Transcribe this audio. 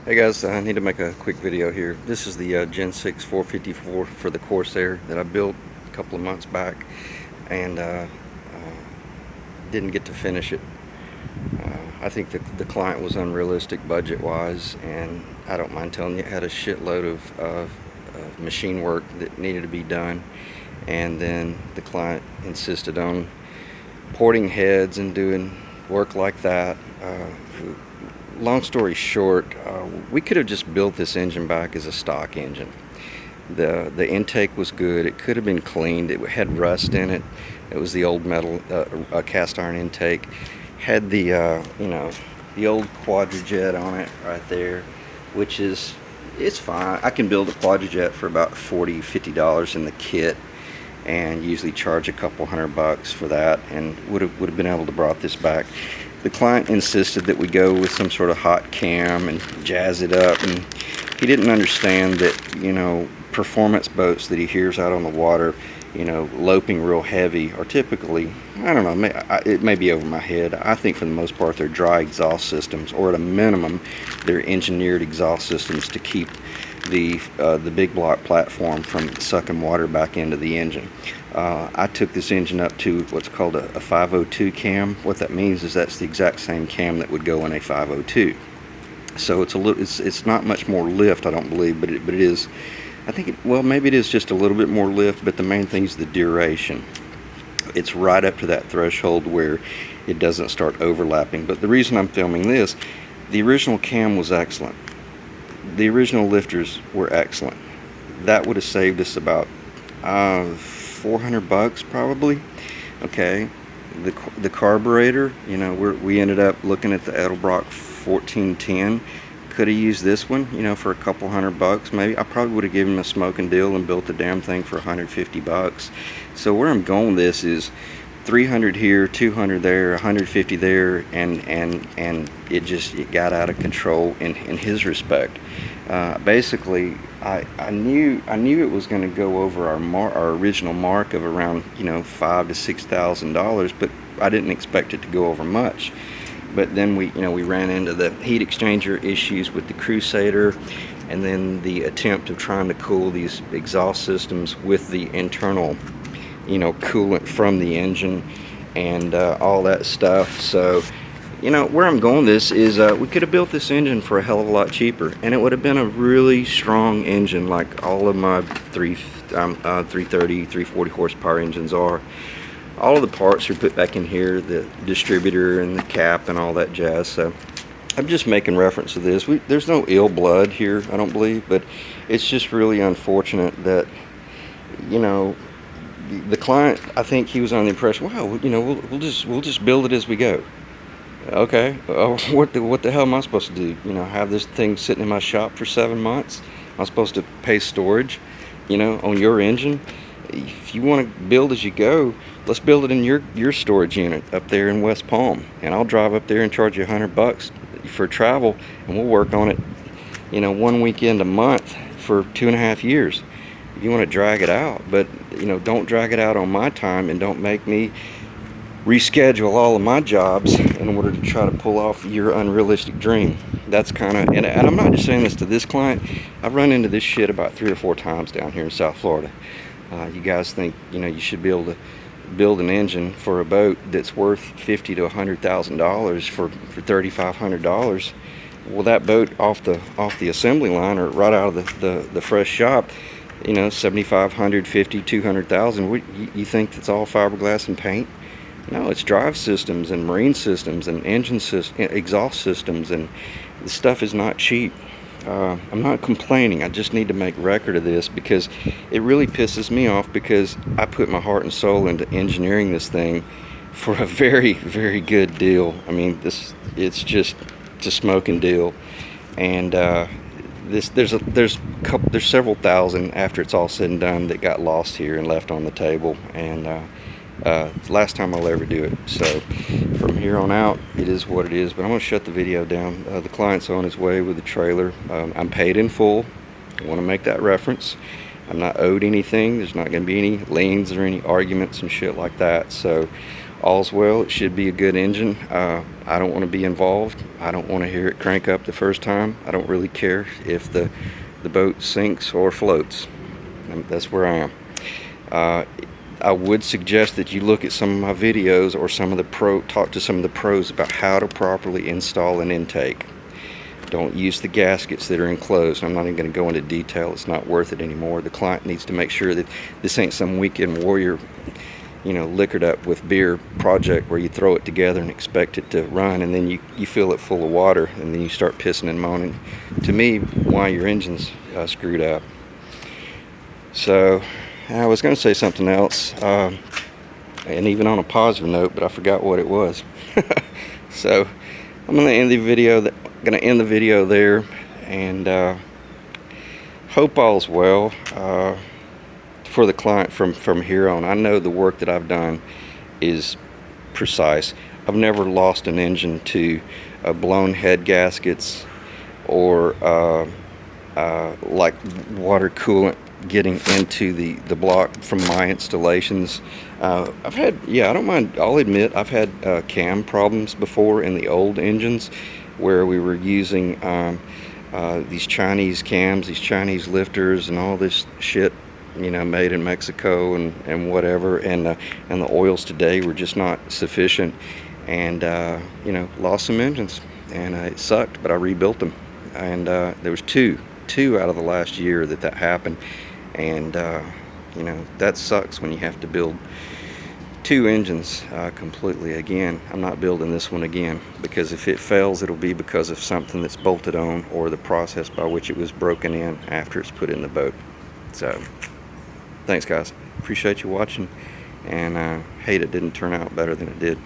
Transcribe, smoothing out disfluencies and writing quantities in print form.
Hey guys, I need to make a quick video here. This is the Gen 6 454 for the Corsair that I built a couple of months back and didn't get to finish it. I think the client was unrealistic budget wise, and I don't mind telling you it had a shitload of machine work that needed to be done, and then the client insisted on porting heads and doing work like that. Long story short, we could have just built this engine back as a stock engine. The intake was good. It could have been cleaned. It had rust in it. It was the old metal cast iron intake. Had the the old quadrajet on it right there, which it's fine. I can build a quadrajet for about $40-50 in the kit, and usually charge a couple $100 for that, and would have been able to brought this back. The client insisted that we go with some sort of hot cam and jazz it up, and he didn't understand that performance boats that he hears out on the water, loping real heavy, are typically, I don't know, it may be over my head. I think for the most part they're dry exhaust systems, or at a minimum they're engineered exhaust systems to keep the big block platform from sucking water back into the engine. I took this engine up to what's called a 502 cam. What that means is that's the exact same cam that would go in a 502. So it's not much more lift, I don't believe, but it is. I think well, maybe it is just a little bit more lift, but the main thing is the duration. It's right up to that threshold where it doesn't start overlapping. But the reason I'm filming this, the original cam was excellent. The original lifters were excellent. That would have saved us about $400 probably. Okay, the carburetor, we ended up looking at the Edelbrock 1410. Could have used this one, for a couple $100 maybe. I probably would have given him a smoking deal and built the damn thing for $150. So where I'm going with this is 300 here, 200 there, 150 there, and it got out of control in his respect. Basically, I knew it was going to go over our original mark of around $5,000 to $6,000, but I didn't expect it to go over much. But then we ran into the heat exchanger issues with the Crusader, and then the attempt of trying to cool these exhaust systems with the internal coolant from the engine and all that stuff. So where I'm going with this is we could have built this engine for a hell of a lot cheaper, and it would have been a really strong engine like all of my 330 340 horsepower engines are. All of the parts are put back in here, the distributor and the cap and all that jazz. So I'm just making reference to this. There's no ill blood here, I don't believe, but it's just really unfortunate that the client, I think he was on the impression, wow, we'll just build it as we go. Okay, what the hell am I supposed to do? Have this thing sitting in my shop for 7 months? Am I supposed to pay storage, on your engine? If you want to build as you go, let's build it in your storage unit up there in West Palm, and I'll drive up there and charge you $100 for travel, and we'll work on it, 1 weekend a month for 2.5 years. If you want to drag it out, but don't drag it out on my time, and don't make me reschedule all of my jobs in order to try to pull off your unrealistic dream. That's kind of, and I'm not just saying this to this client. I've run into this shit about 3 or 4 times down here in South Florida. You guys think you should be able to build an engine for a boat that's worth $50,000 to $100,000 for $3,500. Well, that boat off the assembly line, or right out of the fresh shop, $7,500, $50,000, $200,000. You think it's all fiberglass and paint? No, it's drive systems and marine systems and engine exhaust systems, and the stuff is not cheap. I'm not complaining. I just need to make record of this because it really pisses me off, because I put my heart and soul into engineering this thing for a very, very good deal. I mean, it's a smoking deal, and there's several thousand after it's all said and done that got lost here and left on the table, and it's the last time I'll ever do it. So from here on out, it is what it is. But I'm going to shut the video down. The client's on his way with the trailer. I'm paid in full. I want to make that reference. I'm not owed anything. There's not going to be any liens or any arguments and shit like that. So all's well. It should be a good engine. I don't want to be involved. I don't want to hear it crank up the first time. I don't really care if the boat sinks or floats. And that's where I am. I would suggest that you look at some of my videos or talk to some of the pros about how to properly install an intake. Don't use the gaskets that are enclosed. I'm not even going to go into detail. It's not worth it anymore. The client needs to make sure that this ain't some weekend warrior, liquored up with beer project where you throw it together and expect it to run, and then you fill it full of water, and then you start pissing and moaning. To me, why your engine's screwed up. So I was going to say something else, and even on a positive note, but I forgot what it was. So I'm going to end the video there, and hope all's well for the client from here on. I know the work that I've done is precise. I've never lost an engine to blown head gaskets or like water coolant getting into the block from my installations. I've had, I don't mind, I'll admit, I've had cam problems before in the old engines where we were using these Chinese cams, these Chinese lifters and all this shit, made in Mexico and whatever, and the oils today were just not sufficient, and lost some engines, and it sucked, but I rebuilt them, and there was two out of the last year that happened. And that sucks when you have to build two engines completely again. I'm not building this one again, because if it fails, it'll be because of something that's bolted on or the process by which it was broken in after it's put in the boat. So thanks guys, appreciate you watching, and hate it didn't turn out better than it did.